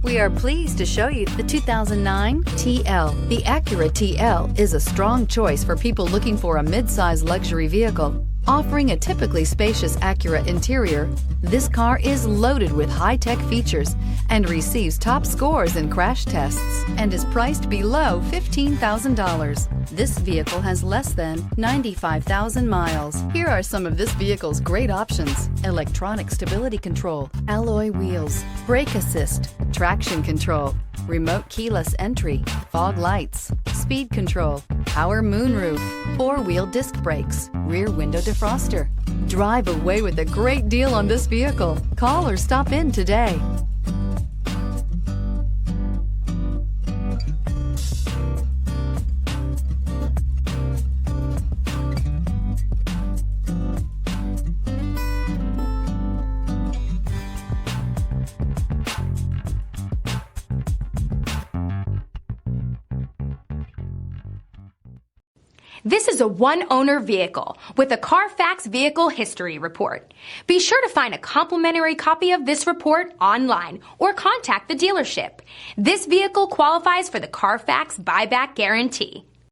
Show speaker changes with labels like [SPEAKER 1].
[SPEAKER 1] We are pleased to show you the 2009 TL. The Acura TL is a strong choice for people looking for a mid-size luxury vehicle. Offering a typically spacious Acura interior, this car is loaded with high-tech features and receives top scores in crash tests and is priced below $15,000. This vehicle has less than 95,000 miles. Here are some of this vehicle's great options: electronic stability control, alloy wheels, brake assist, traction control, remote keyless entry, fog lights, speed control, power moonroof, four-wheel disc brakes, rear window defroster. Drive away with a great deal on this vehicle. Call or stop in today.
[SPEAKER 2] This is a one-owner vehicle with a Carfax Vehicle History Report. Be sure to find a complimentary copy of this report online or contact the dealership. This vehicle qualifies for the Carfax Buyback Guarantee.